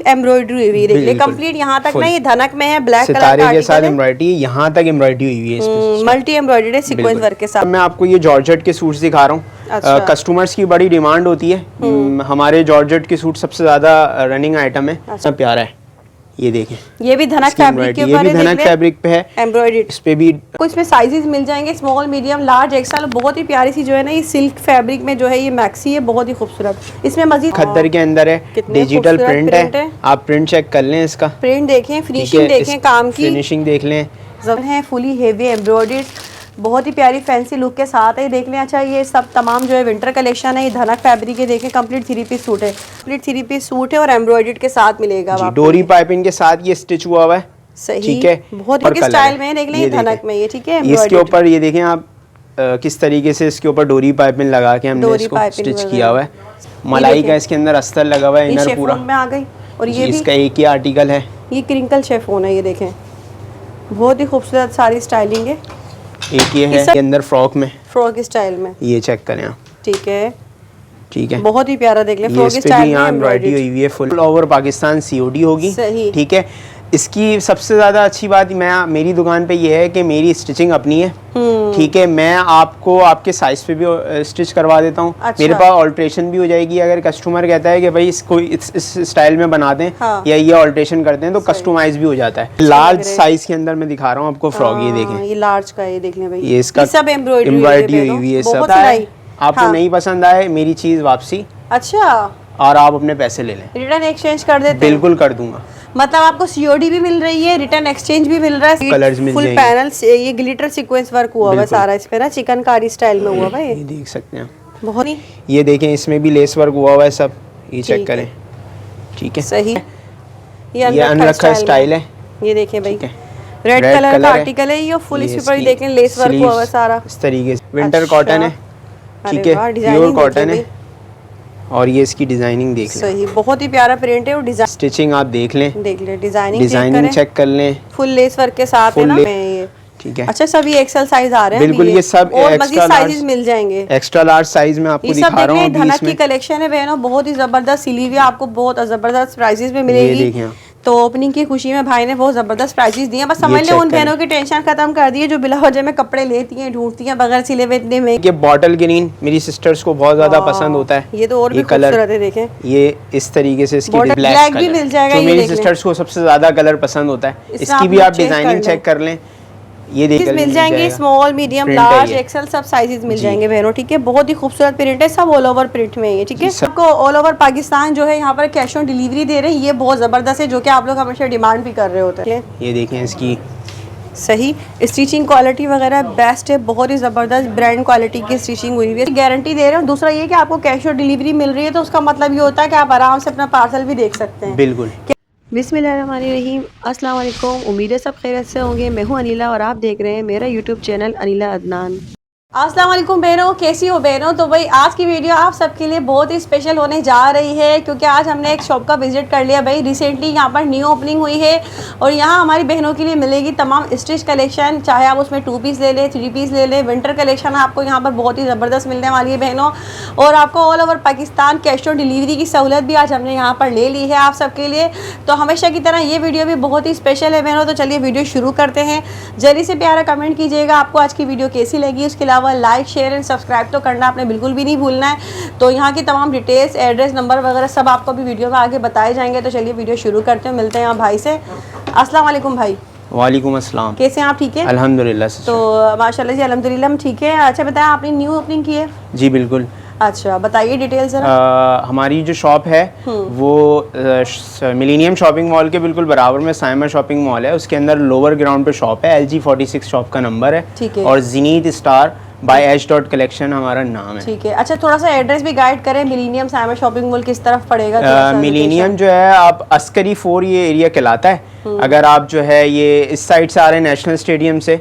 Embroidery हुई है, complete यहाँ तक ना, ये धनक में है, ब्लैक कलर सितारे के साथ एम्ब्रॉयडरी, यहाँ तक एम्ब्रॉयडरी हुई है इसमें, मल्टी एम्ब्रॉयडरी सीक्वेंस वर्क के साथ। मैं आपको ये जॉर्जेट के सूट्स दिखा रहा हूँ। कस्टमर्स की बड़ी डिमांड होती है, हमारे जॉर्जेट के सूट सबसे ज्यादा रनिंग आइटम है। अच्छा प्यारा है, ये देखें, ये भी धनक फैब्रिक के ऊपर है, धनक फैब्रिक पे है एम्ब्रॉयडरी। इस पे भी कुछ में साइजेस मिल जाएंगे, स्मॉल, मीडियम, लार्ज, एक्सेल। बहुत ही प्यारी सी जो है ना ये सिल्क फैब्रिक में जो है ये मैक्सी है, बहुत ही खूबसूरत। इसमें मजीद खद्दर के अंदर है, डिजिटल प्रिंट है, आप प्रिंट चेक कर लें, इसका प्रिंट देखें, फिनिशिंग देखें, काम की फिनिशिंग देख लें, है फुली हेवी एम्ब्रॉयडरी, बहुत ही प्यारी फैंसी लुक के साथ है, देख लें। अच्छा ये सब तमाम जो है विंटर कलेक्शन है, ये धनक फैब्रिक है, देखें कंप्लीट 3 पीस सूट है, कंप्लीट 3 पीस सूट है और एम्ब्रॉयडर्ड के साथ मिलेगा, डोरी पाइपिंग के साथ ये स्टिच हुआ हुआ है। सही, ठीक है, बहुत ही स्टाइल में देख लें, ये धनक में ये, ठीक है। इसके ऊपर ये देखें आप किस तरीके से इसके ऊपर डोरी पाइपिंग लगा के हमने इसको स्टिच किया हुआ है। मलाई का इसके अंदर अस्तर लगा हुआ है, इनर पूरा में आ गई। और ये इसका एक ही आर्टिकल है, ये क्रिंकल शेफोन है, ये देखें बहुत ही खूबसूरत सारी स्टाइलिंग है। एक ये है के अंदर फ्रॉक में, फ्रॉक स्टाइल में, ये चेक करें आप, ठीक है, ठीक है, बहुत ही प्यारा देख ले, फ्रॉक स्टाइल में एम्ब्रॉयडरी हुई हुई है, फुल ओवर पाकिस्तान सीओडी होगी। सही, ठीक है। इसकी सबसे ज्यादा अच्छी बात मेरी दुकान पे ये है कि मेरी स्टिचिंग अपनी है। ठीक है, मैं आपको आपके साइज पे भी स्टिच करवा देता हूँ। अच्छा। मेरे पास ऑल्ट्रेशन भी हो जाएगी, अगर कस्टमर कहता है कि भाई इसको इस स्टाइल में बना दें, हाँ। या ये ऑल्ट्रेशन करते हैं तो कस्टमाइज भी हो जाता है। लार्ज साइज के अंदर मैं दिखा रहा हूँ आपको फ्रॉक, ये देखें, ये लार्ज का, ये देख लें भाई, ये इसका सब एम्ब्रॉयडरी हुई है, सब आपको नहीं पसंद आए मेरी चीज वापसी, अच्छा, और आप अपने पैसे ले लें, रिटर्न एक्सचेंज कर देते हैं, बिल्कुल कर दूंगा। मतलब आपको सीओडी भी मिल रही है, रिटर्न एक्सचेंज भी मिल रहा है, कलर्स मिल फुल पैनल, ये ग्लिटर सीक्वेंस वर्क हुआ हुआ सारा इस पे ना, चिकनकारी स्टाइल में हुआ है, ये देख सकते हैं बहुत ही। ये देखें, इसमें भी लेस वर्क हुआ हुआ है सब, ये चेक करें, ठीक है, सही। ये अनरखा स्टाइल है, ये देखें भाई, रेड कलर का आर्टिकल है, ये फुल इस पर देखें लेस वर्क हुआ हुआ सारा इस तरीके से। विंटर कॉटन है, ठीक है, प्योर कॉटन है, और ये इसकी डिजाइनिंग देख लें, सही, बहुत ही प्यारा प्रिंट है, और डिजाइन स्टिचिंग आप देख लें, डिजाइनिंग चेक कर लें, फुल लेस वर्क के साथ है ना ये, ठीक है। अच्छा, सभी एक्सेल साइज आ रहे हैं, बिल्कुल, ये सब और मजीद साइजेस मिल जाएंगे, एक्स्ट्रा लार्ज साइज में आपको दिखा रहा हूं। धनक की कलेक्शन है बहनों, बहुत ही जबरदस्त सिली हुई, आपको बहुत जबरदस्त प्राइसेस में मिलेगी। तो ओपनिंग की खुशी में भाई ने बहुत जबरदस्त प्राइसेस दिए, बस समझ ले उन बहनों की टेंशन खत्म कर दी है जो बिला वजह में कपड़े लेती हैं, ढूंढती हैं बगैर सिले हुए इतने में। ये बॉटल ग्रीन मेरी सिस्टर्स को बहुत ज्यादा पसंद होता है, ये तो और भी खूबसूरत है, देखें ये इस तरीके से, इसकी ब्लैक भी मिल जाएगा, मेरी सिस्टर्स को सबसे ज्यादा कलर पसंद होता है, इसकी भी आप डिजाइनिंग चेक कर लें, ये देखिए मिल जाएंगे, स्मॉल, मीडियम, लार्ज, एक्सेल सब साइजेस मिल जाएंगे बहनों, ठीक है। बहुत ही खूबसूरत प्रिंट है, सब ऑल ओवर प्रिंट में है, ठीक है। सबको ऑल ओवर पाकिस्तान जो है यहाँ पर कैश ऑन डिलीवरी दे रहे हैं, ये बहुत जबरदस्त है, जो कि आप लोग हमेशा डिमांड भी कर रहे होते हैं। ये देखें, इसकी सही स्टिचिंग क्वालिटी वगैरह बेस्ट है, बहुत ही ज़बरदस्त ब्रांड क्वालिटी की स्टिचिंग हुई है, गारंटी दे रहे हो। दूसरा ये कि आपको कैश ऑन डिलीवरी मिल रही है, तो उसका मतलब ये होता है कि आप आराम से अपना पार्सल भी देख सकते हैं। बिल्कुल। बिस्मिल्लाहिर्रहमानिर्रहीम, अस्सलाम वालेकुम, उम्मीद है सब खैरियत से होंगे। मैं हूं अनीला और आप देख रहे हैं मेरा यूट्यूब चैनल अनीला अदनान। अस्सलाम वालेकुम बहनों, कैसी हो बहनों। तो भाई आज की वीडियो आप सबके लिए बहुत ही स्पेशल होने जा रही है, क्योंकि आज हमने एक शॉप का विजिट कर लिया भाई। रिसेंटली यहाँ पर न्यू ओपनिंग हुई है और यहाँ हमारी बहनों के लिए मिलेगी तमाम स्टिच कलेक्शन, चाहे आप उसमें 2 पीस ले लें, 3 पीस ले लें। विंटर कलेक्शन आपको यहाँ पर बहुत ही ज़बरदस्त मिलने वाली है बहनों, और आपको all over Pakistan cash on delivery की सहूलत भी आज हमने यहाँ पर ले ली है आप सबके लिए। तो हमेशा की तरह ये वीडियो भी बहुत ही स्पेशल है बहनों। तो चलिए वीडियो शुरू करते हैं। जल्दी से प्यारा कमेंट कीजिएगा आपको आज की वीडियो कैसी लगी। उसके अलावा लाइक, शेयर एंड सब्सक्राइब तो करना आपने बिल्कुल भी नहीं भूलना है। तो यहाँ की तमाम डिटेल्स, एड्रेस, नंबर वगैरह सब आपको भी वीडियो में आगे बताए जाएंगे। तो चलिए वीडियो शुरू करते हैं, मिलते हैं यहाँ भाई से। अस्सलाम वालेकुम भाई। वालेकुम अस्सलाम। कैसे हैं आप, ठीक है? अल्हम्दुलिल्लाह। तो माशाल्लाह जी अल्हम्दुलिल्लाह हम ठीक है। अच्छा बताएं, आपने न्यू ओपनिंग की है? जी बिल्कुल। अच्छा बताइए डिटेल्स जरा। हमारी जो शॉप है वो मिलेनियम शॉपिंग मॉल के बिल्कुल बराबर में साइमा शॉपिंग मॉल है, उसके अंदर लोअर ग्राउंड पे शॉप है। LG 46 शॉप का नंबर है, ठीक है। और Zeenat star by H dot collection हमारा नाम है, ठीक है। अच्छा थोड़ा सा एड्रेस भी गाइड करें, मिलेनियम साइमा शॉपिंग मॉल किस तरफ पड़ेगा? मिलेनियम जो है आप अस्करी 4 ये एरिया कहलाता है। अगर आप जो है ये इस साइड से आ रहे हैं नेशनल स्टेडियम से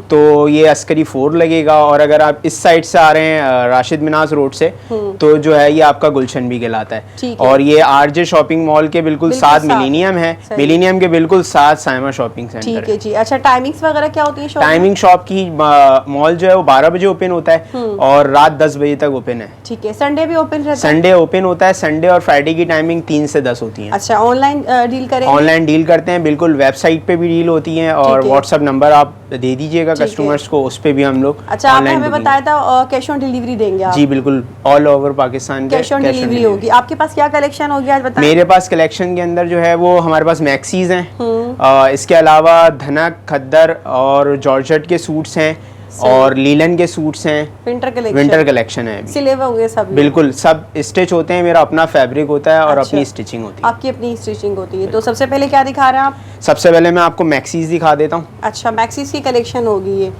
तो ये अस्करी 4 लगेगा, और अगर आप इस साइड से आ रहे हैं राशिद मिनाज रोड से तो जो है ये आपका गुलशन भी कहलाता है। और ये आरजे शॉपिंग मॉल के बिल्कुल साथ मिलीनियम है, मिलीनियम के बिल्कुल साथ साइमा शॉपिंग सेंटर है। ठीक है जी। अच्छा, टाइमिंग्स वगैरह क्या होती है? टाइमिंग शॉप की मॉल जो है वो 12 बजे ओपन होता है और रात 10 बजे तक ओपन है। ठीक है। संडे भी ओपन रहता है? संडे ओपन होता है, संडे और फ्राइडे की टाइमिंग 3 से 10 होती है। अच्छा, ऑनलाइन डील करें? ऑनलाइन डील करते हैं बिल्कुल, वेबसाइट पे भी डील होती है और व्हाट्सएप नंबर आप दे दीजिएगा कस्टमर्स को, उस पे भी हम लोग। अच्छा, आपने हमें बताया था कैश ऑन डिलीवरी देंगे आप? जी बिल्कुल, all over Pakistan cash on delivery होगी। आपके पास क्या कलेक्शन होगी आज बताएं? मेरे पास कलेक्शन के अंदर जो है वो हमारे पास मैक्सीज हैं, इसके अलावा धनक, खद्दर और जॉर्जेट के सूट्स हैं और लीलन के सूट्स हैं। विंटर कलेक्शन है, सिले हुए होंगे सब? बिल्कुल, सब स्टिच होते हैं, मेरा अपना फैब्रिक होता है और अपनी स्टिचिंग होती है। आपकी अपनी स्टिचिंग होती है। तो सबसे पहले क्या दिखा रहे हैं आप? सबसे पहले मैं आपको मैक्सीज दिखा देता हूँ। अच्छा, मैक्सीज की कलेक्शन होगी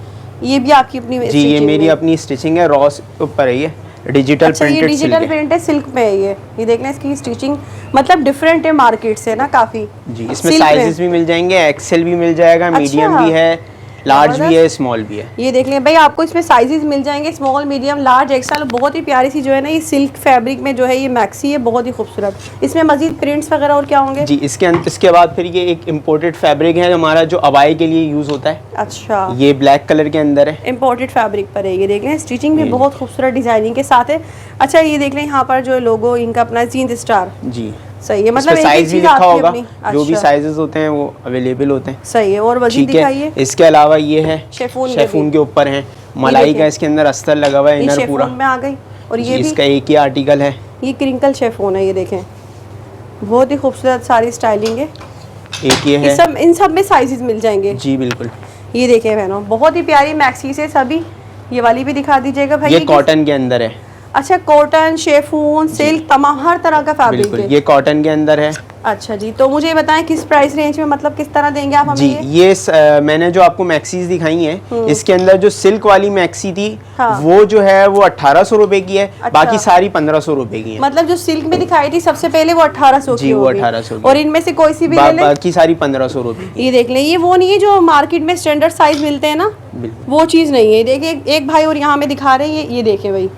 ये भी आपकी अपनी? जी, ये मेरी अपनी स्टिचिंग है, रॉ ऊपर है, ये डिजिटल प्रिंटेड। ये डिजिटल प्रिंट है, सिल्क में है ये देख लें। इसकी स्टिचिंग मतलब डिफरेंट है मार्केट से ना काफी। जी, इसमें साइजेस भी मिल जाएंगे, एक्सेल भी मिल जाएगा, मीडियम भी है, लार्ज भी है, स्मॉल भी है। ये देख लें भाई, आपको इसमें साइजेस मिल जाएंगे, स्मॉल, मीडियम, लार्ज, एक्सेल। बहुत ही प्यारी सी जो है ना ये सिल्क फैब्रिक में जो है ये मैक्सी है, बहुत ही खूबसूरत। इसमें मजीद प्रिंट्स वगैरह और क्या होंगे? जी, इसके बाद फिर ये एक इम्पोर्टेड फैब्रिक है हमारा जो अबाई के लिए यूज होता है। अच्छा, ये ब्लैक कलर के अंदर है, इम्पोर्टेड फैब्रिक पर है। ये देख लें, स्टिचिंग भी बहुत खूबसूरत डिजाइनिंग के साथ है। अच्छा, ये देख लें यहाँ पर जो लोगो इनका अपना जींद स्टार। जी, सही है, मतलब साइज भी लिखा होगा, जो भी अच्छा। साइजेस होते हैं वो अवेलेबल होते हैं। सही है। और मजीद दिखाइए। इसके अलावा ये है शेफून के ऊपर है, मलाई का इसके अंदर अस्तर लगा हुआ है, इनर पूरा में आ गई। और ये भी इसका एक ही आर्टिकल है, ये क्रिंकल शेफून है। ये देखें, बहुत ही खूबसूरत सारी स्टाइलिंग है। एक ये है, इन सब में साइजेस मिल जाएंगे। जी बिल्कुल। ये देखें बहनों, बहुत ही प्यारी मैक्सी से सभी। ये वाली भी दिखा दीजिएगा भाई। ये कॉटन के अंदर है। अच्छा, कॉटन, शेफून, सिल्क, तमाम हर तरह का फैब्रिक है। ये कॉटन के अंदर है। अच्छा जी, तो मुझे बताएं किस प्राइस रेंज में, मतलब किस तरह देंगे आप हमें? जी, ये मैंने जो आपको मैक्सीज दिखाई हैं, इसके अंदर जो सिल्क वाली मैक्सी थी वो जो है वो 1800 रुपए की है। अच्छा। बाकी सारी 1500 रुपए की है। मतलब जो सिल्क में दिखाई थी सबसे पहले वो 1800 की, वो 1800। और इनमें से कोई सी भी ले लें? बाकी सारी 1500 रुपए। ये देख लें, ये वो नहीं है जो मार्केट में स्टैंडर्ड साइज मिलते हैं ना, वो चीज नहीं है। देखिए एक भाई और यहाँ में दिखा रहे हैं, ये देखें भाई,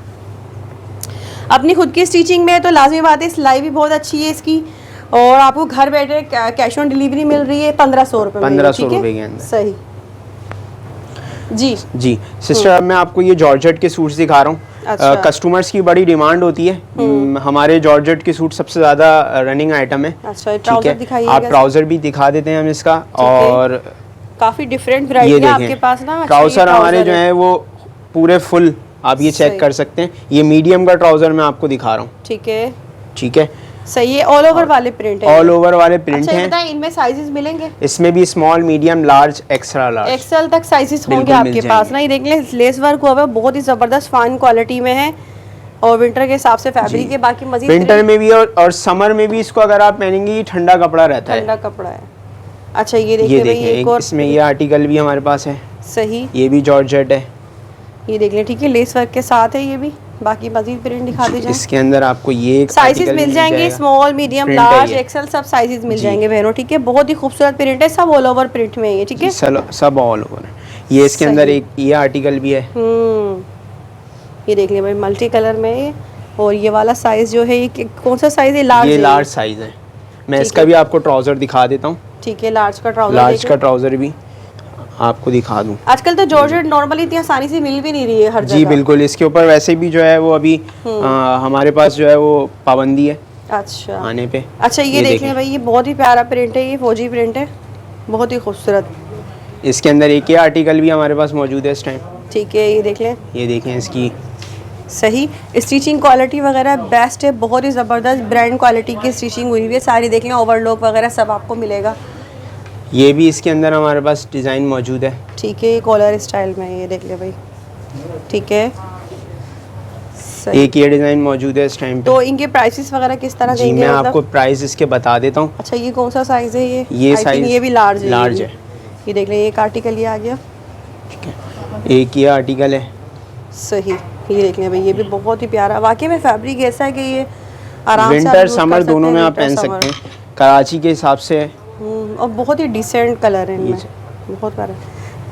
अपनी खुद की स्टिचिंग में है तो लाजमी बात है, सिलाई भी बहुत अच्छी है इसकी, और आपको घर बैठे कैश ऑन डिलीवरी मिल रही है 1500 रुपए में। 1500 रुपए के अंदर। सही जी। जी सिस्टर, अब मैं आपको ये जॉर्जेट के सूट्स दिखा रहा हूँ। अच्छा। कस्टमर्स की बड़ी डिमांड होती है, हमारे जॉर्जेट के सूट सबसे ज्यादा रनिंग आइटम है। अच्छा, ट्राउजर दिखाइए। आप ट्राउजर भी दिखा देते हैं हम इसका, और काफी डिफरेंट वैरायटी है आपके पास ना। ट्राउजर हमारे जो है वो पूरे फुल, आप ये चेक कर सकते हैं। ये मीडियम का ट्राउजर मैं आपको दिखा रहा हूँ। ठीक है, ठीक है। सही है, ऑल ओवर वाले प्रिंट है। ऑल ओवर वाले प्रिंट हैं। अच्छा, इनमें साइजेस मिलेंगे? इसमें भी small, medium, large, extra large, XL तक साइजेस होंगे आपके पास ना। ये देख लें, लेस वर्क हुआ है, बहुत ही जबरदस्त फाइन क्वालिटी में है, और विंटर के हिसाब से फैब्रिक है। बाकी मजीद विंटर में भी और समर में भी इसको अगर आप पहनेंगे, ये ठंडा कपड़ा रहता है, ठंडा कपड़ा है। अच्छा, ये देखिए भाई, एक और इसमें ये आर्टिकल भी हमारे पास है। सही, ये भी जॉर्जेट है, ये देख लें। ठीक है, लेस वर्क के साथ है ये भी। बाकी मजीद प्रिंट दिखा दीजिए। इसके अंदर आपको ये साइजेस मिल जाएंगे, स्मॉल, मीडियम, लार्ज, एक्सेल, सब साइजेस मिल जाएंगे बहनों। ठीक है, बहुत ही खूबसूरत प्रिंट है, सब ऑल ओवर प्रिंट में है। ठीक है, सब ऑल ओवर है। ये इसके अंदर एक ये आर्टिकल भी है। ये देख लिया भाई, मल्टी कलर में है। और ये वाला साइज जो है, ये कौन सा साइज है? लार्ज। ये लार्ज साइज है। मैं इसका भी आपको ट्राउजर दिखा देता हूँ। ठीक है, लार्ज का ट्राउजर भी आपको दिखा दूं। आजकल तो जॉर्जेट नॉर्मली इतनी आसानी से मिल भी नहीं रही है हर जगह। जी बिल्कुल, इसके ऊपर वैसे भी जो है वो अभी हमारे पास जो है वो पाबंदी है। अच्छा, आने पे। अच्छा, ये देखें भाई, ये बहुत ही प्यारा प्रिंट है, ये फौजी प्रिंट है, बहुत ही खूबसूरत। इसके अंदर एक ही आर्टिकल भी हमारे पास मौजूद है इस टाइम। ठीक है, ये देख लें, ये देखें इसकी सही स्टिचिंग क्वालिटी वगैरह बेस्ट है, बहुत ही ज़बरदस्त ब्रांड क्वालिटी की स्टिचिंग हुई हुई है सारी। देख लें, ओवरलॉक वगैरह सब आपको मिलेगा। ये भी इसके अंदर हमारे पास डिज़ाइन मौजूद है। ठीक है, कॉलर स्टाइल में, ये देख ले भाई। ठीक है, एक ये डिज़ाइन मौजूद है इस टाइम पे। तो इनके प्राइसेस वगैरह किस तरह देंगे? मैं आपको प्राइस इसके बता देता हूँ। अच्छा, ये कौन सा साइज़ है? ये साइज, ये भी लार्ज है। ये देख लें, एक आर्टिकल ये आ गया। ठीक है, एक ये आर्टिकल है। सही, ये देख लें भाई, ये भी बहुत ही प्यारा। वाकई में फैब्रिक ऐसा है कि ये आराम से विंटर समर दोनों में आप पहन सकते हैं। कराची के हिसाब से और बहुत ही डिसेंट कलर है इनमें, बहुत प्यारा।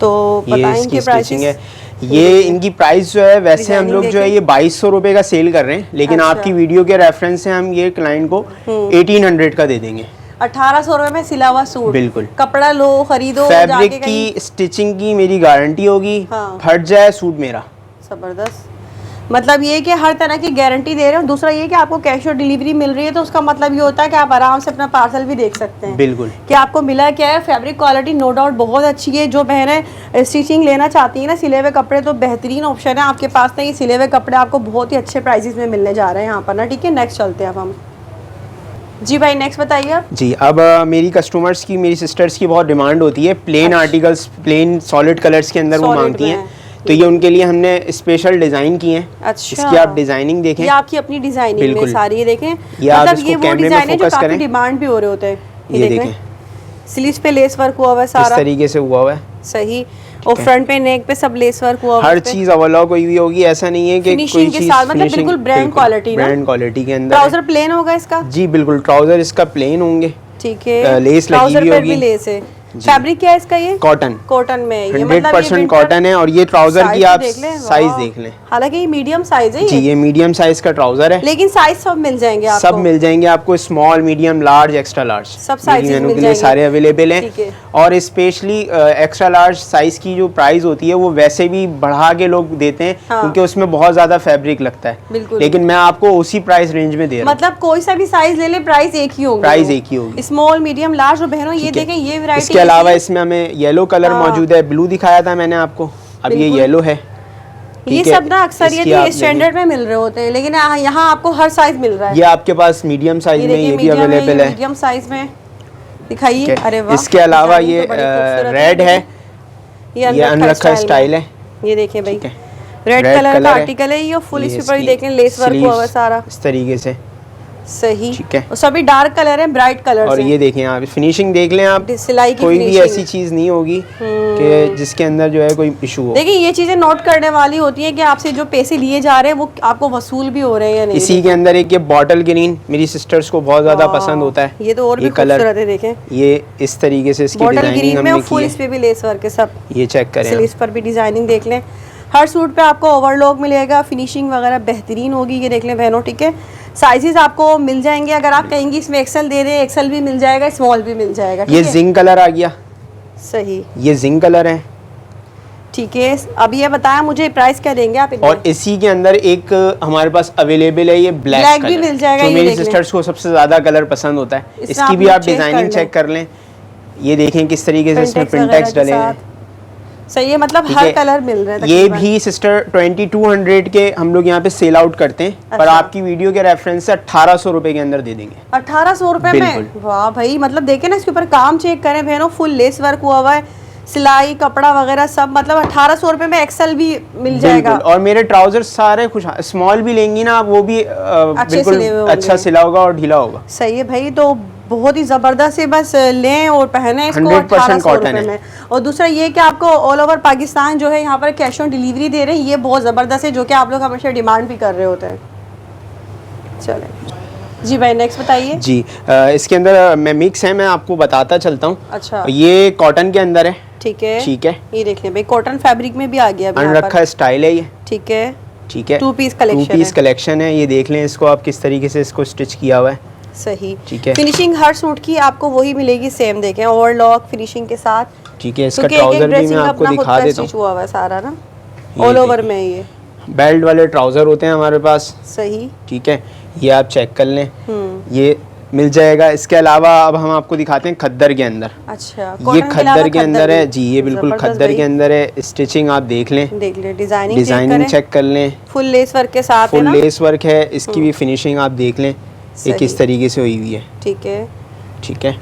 तो ये बताएं इसकी इनके स्टिचिंग प्राइसेस। है। ये इनकी प्राइस जो है वैसे हम डिजाइनिंग लोग जो है ये 2200 रुपए का सेल कर रहे हैं, लेकिन अच्छा। आपकी वीडियो के रेफरेंस से हम ये क्लाइंट को 1800 का दे देंगे। 1800 रुपए में सिला हुआ सूट, बिल्कुल। कपड़ा लो खरीदो, फैब्रिक जाके कहीं की स्टिचिंग की मेरी गारंटी होगी, हाँ। फट जाए सूट मेरा। जबरदस्त। मतलब ये कि हर तरह की गारंटी दे रहे हो। दूसरा ये कि आपको कैश ऑन डिलीवरी मिल रही है, तो उसका मतलब ये होता है कि आप आराम से अपना पार्सल भी देख सकते हैं। बिल्कुल। कि आपको मिला क्या है, फैब्रिक क्वालिटी नो डाउट बहुत अच्छी है। जो बहनें स्टिचिंग लेना चाहती हैं ना, सिले हुए कपड़े, तो बेहतरीन ऑप्शन है आपके पास। नहीं, सिले हुए कपड़े आपको बहुत ही अच्छे प्राइसेस में मिलने जा रहे हैं यहाँ पर ना। ठीक है, नेक्स्ट चलते हैं अब हम। जी भाई नेक्स्ट बताइए आप। जी, अब मेरी कस्टमर्स की, मेरी सिस्टर्स की बहुत डिमांड होती है plain articles, plain solid colours के अंदर वो Solid मांगती में हैं, है। तो ये उनके लिए हमने स्पेशल डिज़ाइन की हैं। अच्छा। इसकी आप डिज़ाइनिंग देखें, ये आपकी अपनी डिजाइनिंग में बिल्कुल। सारी, ये देखें। ये आप मतलब इसको ये वो कैमरे में डिजाइन है जो फोकस काफी करें। डिमांड भी हो रहे होते हैं। ये देखें स्लीव्स पे लेस वर्क हुआ हुआ है इस सारा, तरीके से हुआ हुआ है। सही। और फ्रंट पे नेक पे सब लेस वर्क हुआ हुआ हर है। चीज ओवरलॉक हुई हुई होगी, ऐसा नहीं है कि कोई फिनिशिंग के चीज साथ, मतलब बिल्कुल ब्रांड क्वालिटी ना, ब्रांड क्वालिटी के अंदर ट्राउजर प्लेन होगा इसका। है। जी बिल्कुल, ट्राउजर इसका प्लेन होंगे, ठीक है, लेस लगी ट्राउजर हुई पर होगी। भी लेस है। फैब्रिक क्या है इसका? ये कॉटन, कॉटन में है ये, 100% कॉटन है। और ये ट्राउजर की आप देख लें, साइज वाह। देख लें। हालांकि ये मीडियम साइज है जी, ये मीडियम साइज का ट्राउजर है, लेकिन साइज सब मिल जाएंगे आपको। सब मिल जाएंगे आपको, small, medium, large, extra large, सब sizes मेरी मिल के लिए जाएंगे। सारे अवेलेबल ठीक है। हैं। और स्पेशली एक्स्ट्रा लार्ज साइज की जो प्राइस होती है वो वैसे भी बढ़ा के लोग देते हैं, हाँ। क्योंकि उसमें बहुत ज्यादा फैब्रिक लगता है। बिल्कुल। लेकिन मैं आपको उसी प्राइस रेंज में दे रहा हूँ। मतलब कोई सा भी साइज ले ले, प्राइस एक ही होगी, प्राइस एक ही होगी। Small medium large. और बहनों ये ठीक है। देखें, ये वैरायटी इसके अलावा इसमें हमें येलो कलर मौजूद है, ब्लू दिखाया था मैंने आपको, अब ये बिल्कुल। येलो है। ये ठीक है, सब ना अक्सर इसकी ये आप स्टैंडर्ड में मिल रहे होते हैं, लेकिन यहाँ आपको हर साइज मिल रहा है। ये आपके पास मीडियम साइज में ये भी अवेलेबल है। मीडियम साइज में दिखाइए। अरे वाह, इसके अलावा डिजाइनिंग ये तो बड़ी खूबसूरत रेड है, ये ये अनरखा स्टाइल है। ये देखिए भाई, ठीक है। रेड Red कलर का है। आर्टिकल है ये, फुल ये इस पर इसकी देखें लेस वर्क हुआ हुआ है सारा, इस तरीके से। सही। ठीक है। और सभी डार्क कलर है, ब्राइट कलर और ये देखें आप, फिनिशिंग देख लें आप, सिलाई की कोई भी finishing। ऐसी चीज नहीं होगी कि जिसके अंदर जो है कोई इशू हो। देखिए ये चीजें नोट करने वाली होती है कि आपसे जो पैसे लिए जा रहे हैं वो आपको वसूल भी हो रहे हैं या नहीं। इसी के अंदर एक ये बॉटल ग्रीन मेरी सिस्टर्स को बहुत ज्यादा पसंद होता है। ये तो और भी खूबसूरत है, देखें ये इस तरीके से इसकी बॉटल डिजाइनिंग ग्रीन में, हमने और की फुल है। इस पे भी लेस वर्क है सब। ये चेक करें आप। स्लीव्स पर भी डिजाइनिंग देख लें। हर सूट पे आपको ओवरलॉक मिलेगा, फिनिशिंग वगैरह बेहतरीन होगी। ये देख लें बहनों, ठीक है। साइजेस आपको मिल जाएंगे, अगर आप कहेंगी इसमें एक्सेल दे दें, एक्सेल भी मिल जाएगा, स्मॉल भी मिल जाएगा। ये जिंक कलर आ गया, सही, ये जिंक कलर है। ठीक है। अब ये बताया मुझे प्राइस क्या देंगे आप इनका? और इसी के अंदर एक हमारे पास अवेलेबल है ये ब्लैक ब्लैक भी कलर, मिल जाएगा, जो ये मेरी देख लें। सिस्टर्स को सबसे ज्यादा कलर पसंद होता है। इसमें इसकी भी लोग आप डिजाइनिंग चेक कर लें। ये देखें किस तरीके से इसमें पिंटेक्स डले हैं। सही है, मतलब ठीक हर है। कलर मिल रहा है ये तकरीबन। भी सिस्टर 2200 के हम लोग यहाँ पे सेल आउट करते हैं, पर अच्छा। आपकी वीडियो के रेफरेंस से 1800 रुपए के अंदर दे देंगे। 1800 रुपए में? बिल्कुल। वाह भाई, मतलब देखे ना इसके ऊपर काम चेक करें बहनों, फुल लेस वर्क हुआ हुआ है, सिलाई कपड़ा वगैरह सब। मतलब 1800 रुपए में एक्सेल भी मिल जाएगा। बिल्कुल। और मेरे ट्राउजर सारे खुश, स्मॉल भी लेंगी ना आप, वो भी बिल्कुल सिले हुए अच्छा होंगे। सिला होगा और ढीला होगा। सही है भाई, तो बहुत ही जबरदस्त है। बस लें और पहने इसको 100% 1800 कॉटन रुपए है। में। और दूसरा ये कि आपको ऑल ओवर पाकिस्तान जो है यहाँ पर कैश ऑन डिलीवरी दे रहे हैं, ये बहुत ज़बरदस्त है, जो कि आप लोग हमेशा डिमांड भी कर रहे होते हैं। चले जी भाई, नेक्स्ट बताइए। जी, इसके अंदर मैं मिक्स है, मैं आपको बताता चलता हूँ। अच्छा, ये कॉटन के अंदर है। ठीक है, ठीक है। ये देख लें भाई, कॉटन फैब्रिक में भी आ गया अभी यहाँ पर। अनरखा स्टाइल है ये। ठीक है, ठीक है। 2 पीस कलेक्शन टू पीस है। कलेक्शन है। ये देख लें इसको आप किस तरीके से इसको स्टिच किया हुआ है। सही, ठीक है। फिनिशिंग हर सूट की आपको वही मिलेगी, सेम देखें, ओवरलॉक फिनिशिंग के साथ। ठीक है। इसका क्योंकि एक-एक ट्राउजर भी ड्रेसिंग मैं आपको अपना खुद दिखा का देता हूँ। स्टिच हुआ हुआ है सारा ना, ये ऑल ओवर देखिए। में ये। बेल्ट वाले ट्राउजर होते हैं हमारे पास। सही। ठीक है, ये आप चेक कर लें, ये मिल जाएगा। इसके अलावा अब हम आपको दिखाते हैं खद्दर के अंदर। अच्छा, ये कॉटन के अलावा खद्दर के अंदर है भी? जी, ये बिल्कुल जबरदस्त खद्दर भाई। के अंदर है। स्टिचिंग आप देख लें, देख ले, डिजाइनिंग चेक कर लें। फुल लेस वर्क के साथ है फुल ना? लेस वर्क है, इसकी भी फिनिशिंग आप देख लें, ये किस तरीके से हुई हुई है। ठीक है। ठीक है।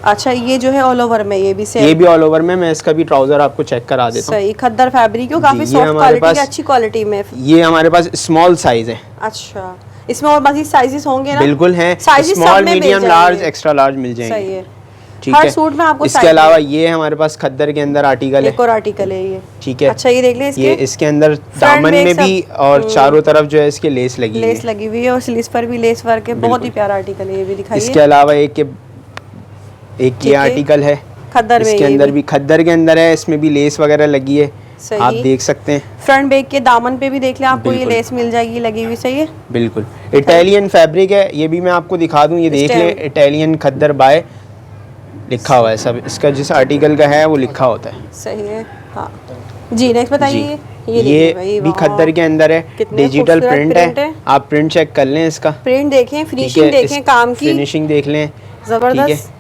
अच्छा, ये जो है ऑल ओवर में, ये भी सेम? ये भी ऑल ओवर में। मैं इसका भी ट्राउजर आपको चेक करा देता हूँ। सही, खद्दर फैब्रिक है, काफी ये सॉफ्ट हमारे क्वालिटी पास- है, अच्छी क्वालिटी में। ये हमारे पास स्मॉल साइज है। अच्छा, इसमें और मजीद साइजेस होंगे ना? बिल्कुल हैं, Sizes सब स्मॉल, में मिल मीडियम, जाएंगे। लार्ज, एक्स्ट्रा लार्ज मिल सही जाएंगे। है, ठीक हर है। सूट में आपको इसके size अलावा है। ये हमारे पास खद्दर के अंदर आर्टिकल एक है। और आर्टिकल है ये। ठीक है। अच्छा, ये देख लें, ये इसके इसके अंदर दामन में में सब- भी और चारों तरफ जो है इसके लेस लगी हुई लेस है। लगी हुई है, और स्लीव्स पर भी लेस वर्क है। बहुत ही प्यारा आर्टिकल है, ये भी दिखाइए। इसके अलावा एक एक ये आर्टिकल है खद्दर में, इसके अंदर भी खद्दर के अंदर है, इसमें भी लेस वगैरह लगी है, आप देख सकते हैं। फ्रंट बैक के दामन पे भी देख लें, आपको ये लेस मिल जाएगी लगी हुई। सही है, बिल्कुल इटालियन फैब्रिक है, ये भी मैं आपको दिखा दूं, ये देख लें, इटालियन खद्दर बाय लिखा हुआ है सब, इसका जिस आर्टिकल का है वो लिखा होता है। सही है, हाँ जी। नेक्स्ट बताइए। ये भी खद्दर के अंदर है, डिजिटल प्रिंट है, आप प्रिंट चेक कर लें, इसका प्रिंट देखें, फिनिशिंग देखें, काम की फिनिशिंग देख लें, जबरदस्त।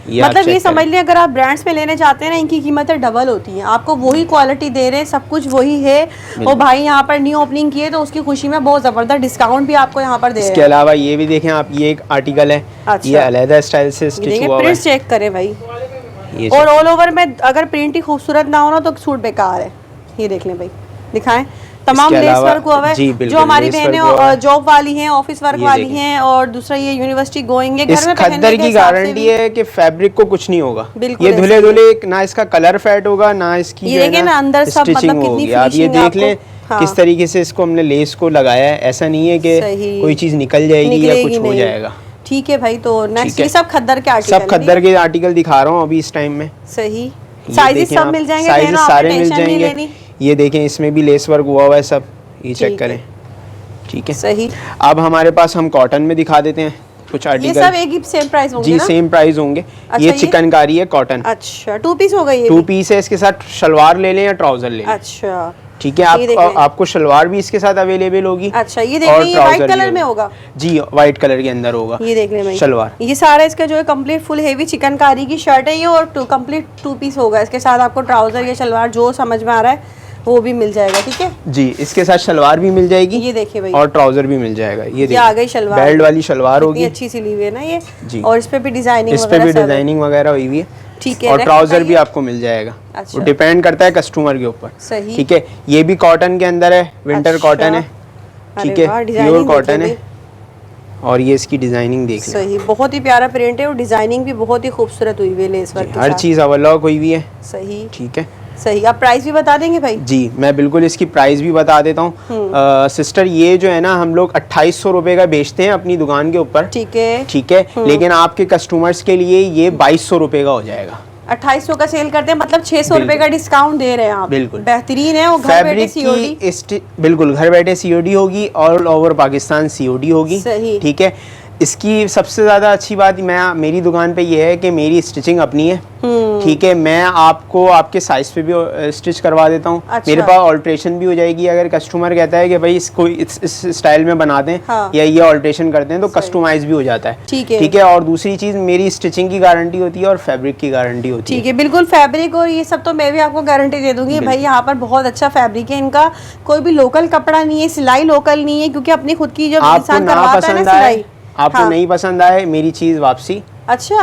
मतलब ये समझ लें अगर आप ब्रांड्स में लेने जाते हैं ना, इनकी कीमतें डबल होती हैं, आपको वही क्वालिटी दे रहे हैं, सब कुछ वही है। और भाई यहाँ पर न्यू ओपनिंग की है तो उसकी खुशी में बहुत जबरदस्त डिस्काउंट भी आपको यहाँ पर दे रहे हैं। इसके अलावा ये भी देखें आप, ये एक आर्टिकल है, ये अलग स्टाइल से स्टिच हुआ है, प्रिंट चेक करें भाई। और ऑल ओवर में अगर प्रिंट ही खूबसूरत ना हो ना तो सूट बेकार है। ये देख लें भाई, दिखाएं, तमाम लेस वर्क हुआ है, जो हमारी बहनें जॉब वाली हैं, ऑफिस वर्क वाली हैं, और दूसरा ये यूनिवर्सिटी गोइंग है, घर में खद्दर की गारंटी है कि फैब्रिक को कुछ नहीं होगा, ये धुले धुले ना इसका कलर फेड होगा ना इसकी ये देखें ना अंदर सब मतलब कितनी आप ये देख लें किस तरीके से इसको हमने लेस को लगाया है, ऐसा नहीं है कि कोई चीज निकल जाएगी या कुछ हो जाएगा। ठीक है भाई, तो नेक्स्ट ये सब खद्दर के आर्टिकल, सब खद्दर के आर्टिकल दिखा रहा हूँ अभी इस टाइम में। सही, साइजेस सब मिल जाएंगे, साइजेस सारे मिल जाएंगे। ये देखें इसमें भी लेस वर्क हुआ हुआ है सब, ये चेक करें। ठीक है, सही। अब हमारे पास हम कॉटन में दिखा देते हैं कुछ आर्टिकल। ये सब एक ही सेम प्राइस होंगे जी ना? सेम प्राइस होंगे। ये चिकनकारी है कॉटन। अच्छा, 2 पीस हो गई ये? 2 पीस है, इसके साथ शलवार ले लें या ट्राउजर ले लें। अच्छा ठीक है, आपको शलवार भी इसके साथ अवेलेबल होगी। अच्छा, ये देख लें, ये व्हाइट कलर में होगा। जी व्हाइट कलर के अंदर होगा, ये देख लें शलवार। ये सारा इसका जो है कंप्लीट फुल हेवी चिकनकारी की शर्ट है ये, और कंप्लीट 2 पीस होगा। इसके साथ आपको ट्राउजर या शलवार जो समझ में आ रहा है वो भी मिल जाएगा। ठीक है जी, इसके साथ शलवार भी मिल जाएगी, ये देखिए भाई, और ट्राउजर भी मिल जाएगा। ये आ गई शलवार, बेल्ट वाली शलवार होगी, अच्छी सी ली हुई है ना ये जी, और इस पे भी डिजाइनिंग, इस पे भी डिजाइनिंग वगैरह हुई हुई है। ठीक है, और ट्राउजर भी आपको मिल जाएगा। अच्छा। वो डिपेंड करता है कस्टमर के ऊपर। सही। ठीक है, ये भी कॉटन के अंदर है, विंटर कॉटन है। ठीक है, प्योर कॉटन है, और ये इसकी डिजाइनिंग देख लें। सही, बहुत ही प्यारा प्रिंट है और डिजाइनिंग भी बहुत ही खूबसूरत हुई हुई है लेस वर्क के साथ। हर चीज अवलॉक हुई हुई है। सही, ठीक है, सही। आप प्राइस भी बता देंगे भाई? जी मैं बिल्कुल इसकी प्राइस भी बता देता हूँ। सिस्टर ये जो है ना, हम लोग 2800 रुपए का बेचते हैं अपनी दुकान के ऊपर। ठीक है, ठीक है, लेकिन आपके कस्टमर्स के लिए ये 2200 रुपए का हो जाएगा। 2800 का सेल करते हैं, मतलब 600 रुपए का डिस्काउंट दे रहे हैं आप। बिल्कुल बेहतरीन है। और घर बैठे सीओडी, बिल्कुल घर बैठे सीओडी होगी, ऑल ओवर पाकिस्तान सीओडी होगी। सही। ठीक है, इसकी सबसे ज़्यादा अच्छी बात मेरी दुकान पे ये है कि मेरी स्टिचिंग अपनी है। ठीक है, मैं आपको आपके साइज पे भी स्टिच करवा देता हूँ। अच्छा। मेरे पास ऑल्ट्रेशन भी हो जाएगी, अगर कस्टमर कहता है कि भाई इसको इस स्टाइल में बना दें, हाँ। या ये ऑल्ट्रेशन करते हैं तो कस्टमाइज भी हो जाता है। ठीक है, ठीक है। और दूसरी चीज़, मेरी स्टिचिंग की गारंटी होती है और फैब्रिक की गारंटी होती है। ठीक है, बिल्कुल। फैब्रिक और ये सब तो मैं भी आपको गारंटी दे दूंगी भाई, यहाँ पर बहुत अच्छा फैब्रिक है इनका, कोई भी लोकल कपड़ा नहीं है, सिलाई लोकल नहीं है, क्योंकि अपनी खुद की जो इंसान करवाता है ना सिलाई, आपको नहीं पसंद आए मेरी चीज वापसी। अच्छा,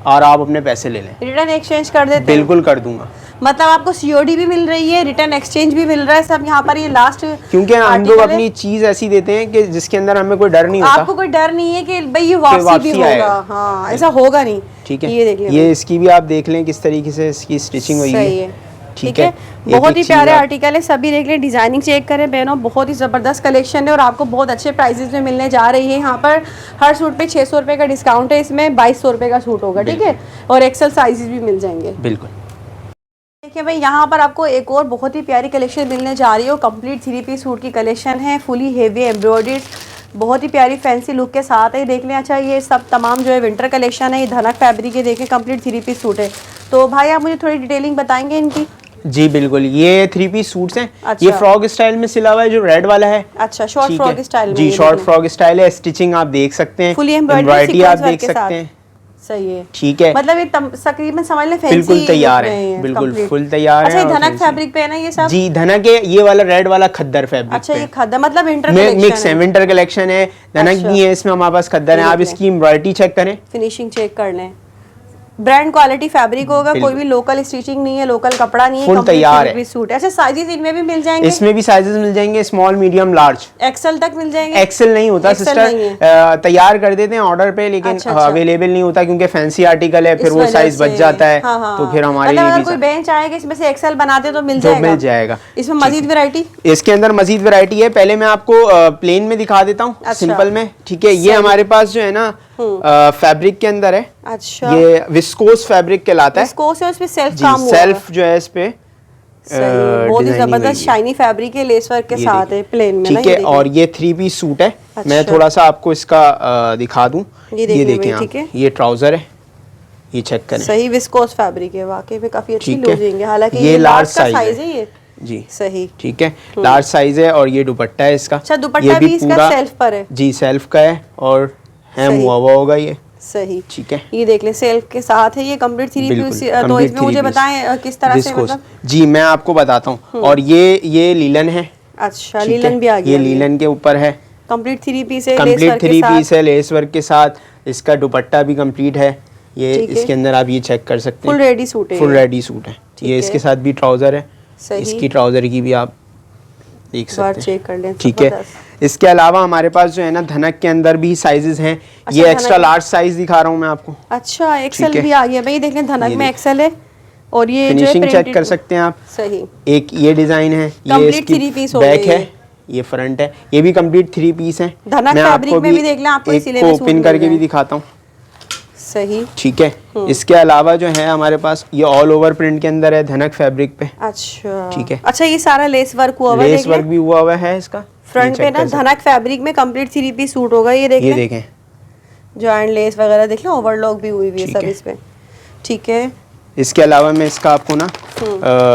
और आप अपने पैसे ले लें, रिटर्न एक्सचेंज कर देते हैं? बिल्कुल कर दूंगा। मतलब आपको सीओडी भी मिल रही है, रिटर्न एक्सचेंज भी मिल रहा है, सब यहाँ पर। ये लास्ट, क्योंकि हम लोग अपनी चीज ऐसी देते हैं कि जिसके अंदर हमें कोई डर नहीं होता। आपको कोई डर नहीं है कि भाई ये वापसी भी होगा। हाँ, ऐसा होगा नहीं। ठीक है, ये देख लें, ये इसकी भी आप देख लें किस तरीके से इसकी स्टिचिंग हुई है। ठीक है, बहुत ही प्यारे आर्टिकल है, सभी देख लें, डिजाइनिंग चेक करें बहनों, बहुत ही जबरदस्त कलेक्शन है और आपको बहुत अच्छे प्राइसेस में मिलने जा रही है। यहाँ पर हर सूट पे 600 रुपए का डिस्काउंट है, इसमें 2200 रुपए का सूट होगा। ठीक है, और एक्सेल साइजेस भी मिल जाएंगे। बिल्कुल। देखिए भाई, यहाँ पर आपको एक और बहुत ही प्यारी कलेक्शन मिलने जा रही है, कंप्लीट 3 पीस सूट की कलेक्शन है, फुली हेवी एम्ब्रॉयडर्ड, बहुत ही प्यारी फैंसी लुक के साथ है। देख लें, अच्छा ये सब तमाम जो है विंटर कलेक्शन है, ये धनक फैब्रिक है, देखें कंप्लीट 3 पीस सूट है। तो भाई आप मुझे थोड़ी डिटेलिंग बताएंगे इनकी? जी बिल्कुल, ये 3 पीस सूट्स हैं। अच्छा। ये फ्रॉक स्टाइल में सिला हुआ है, जो रेड वाला है। अच्छा, शॉर्ट फ्रॉक स्टाइल में? जी शॉर्ट फ्रॉक स्टाइल है, स्टिचिंग आप देख सकते हैं, फुली एम्ब्रॉयडरी आप देख सकते हैं। सही है। ठीक है, मतलब ये तकरीबन समझ लें फैंसी, बिल्कुल तैयार है, बिल्कुल फुल तैयार है। अच्छा, ये धनक फैब्रिक पे है ना ये सब? जी, धनक है, ये वाला रेड वाला खद्दर फैब्रिक। अच्छा, ये खद्दर मतलब विंटर कलेक्शन मिक्स है, विंटर कलेक्शन है, धनक नहीं है इसमें, हमारे पास खद्दर है। आप इसकी एम्ब्रॉयडरी चेक करें, फिनिशिंग चेक कर लें, ब्रांड क्वालिटी फैब्रिक होगा, कोई भी लोकल स्टिचिंग नहीं है, लोकल कपड़ा नहीं है, फुल तैयार है सूट। अच्छा, साइजेस इनमें भी मिल जाएंगे? इसमें भी साइजेस मिल जाएंगे, स्मॉल मीडियम लार्ज, एक्सेल तक मिल जाएंगे। एक्सेल नहीं होता सिस्टर, तैयार कर देते हैं ऑर्डर पे, लेकिन अवेलेबल नहीं होता क्योंकि फैंसी आर्टिकल है, फिर वो साइज बच जाता है। तो फिर हमारे लिए कोई बेंच आएगा इसमें से एक्सेल बनाते तो मिल जाएगा। इसमें मजीद वैरायटी, इसके अंदर मजीद वैरायटी है। पहले मैं आपको प्लेन में दिखा देता हूँ, सिंपल में। ठीक है, ये हमारे पास जो है ना फैब्रिक के अंदर है। अच्छा, ये विस्कोस फैब्रिक कहलाता है। विस्कोस है, उसमें सेल्फ जी, काम हुआ सेल्फ जो है इस पे सही, बहुत ही डिजाइनिंग जबरदस्त हुई है। शाइनी फैब्रिक है, लेस वर्क के ये साथ देखिए। है, प्लेन में ना। ठीक ये है, देखिए। और ये 3 पीस सूट है। मैं अच्छा। थोड़ा सा आपको इसका दिखा दूं। ये देखिए देखें भाई, आप, ठीक है। ये ट्राउजर है, ये चेक करें। सही विस्कोस फैब्रिक है, वाकई में काफी अच्छी ठीक है। लुक देंगे। हालांकि ये ये लार्ज लार्ज का साइज साइज है। है ये। जी सही। ठीक है, लार्ज साइज है और ये दुपट्टा है इसका। अच्छा, दुपट्टा ये भी इसका सेल्फ पर है। जी, सेल्फ का है और हेम सही। हुआ होगा ये। सही। ठीक है, ये देख ले, सेल्फ के साथ है ये, कंप्लीट 3 बिल्कुल, पीस। तो complete इसमें मुझे 3 piece। बताएं किस तरह से, विस्कोस। मतलब। जी, मैं आपको बताता हूँ। और ये लीलन है। अच्छा, ठीक लीलन है? भी आ गया। ये लीलन के ऊपर है, कंप्लीट 3 पीस है, लेस कंप्लीट वर्क के 3 साथ। पीस है, लेस वर्क के साथ। इसका दुपट्टा भी कंप्लीट है। ये ठीक है। इसके अंदर आप ये चेक कर सकते हैं, फुल रेडी सूट है, फुल रेडी सूट है। ठीक ये है। इसके साथ भी ट्राउजर है। सही। इसकी ट्राउजर की भी आप देख एक बार सकते हैं। चेक कर लें। ठीक है, जबरदस्त। इसके अलावा हमारे पास जो है ना धनक के अंदर भी साइजेस हैं। अच्छा, ये धनक एक्स्ट्रा में। लार्ज साइज दिखा रहा हूँ मैं आपको। अच्छा, एक्सेल ठीक है। भी आ गया भाई, देख लें, धनक ये में देखिए। एक्सेल है। और ये जो है फिनिशिंग चेक printed- कर सकते हैं आप। सही। एक ये डिजाइन है, ये Complete इसकी 3 piece हो बैक गई है, ये। ये फ्रंट है। ये भी कंप्लीट 3 पीस है। धनक मैं फैब्रिक आपको में भी देख लें, आपको एक सिले को हुए सूट ओपन मिल करके रहे भी हैं। दिखाता हूँ। सही। ठीक है, इसके अलावा जो है हमारे पास ये ऑल ओवर प्रिंट के अंदर है, धनक फैब्रिक पे। अच्छा। ठीक है। अच्छा, ये सारा लेस वर्क हुआ हुआ है, लेस देख लें। वर्क भी हुआ हुआ है इसका। फ्रंट पे ना धनक फैब्रिक में कंप्लीट 3 पीस सूट होगा, ये देख ये लें। देखें, जॉइंट लेस वगैरह देख लें, ओवरलॉक भी हुई हुई है ठीक सब है। इस पे। ठीक है। इसके अलावा मैं इसका आपको ना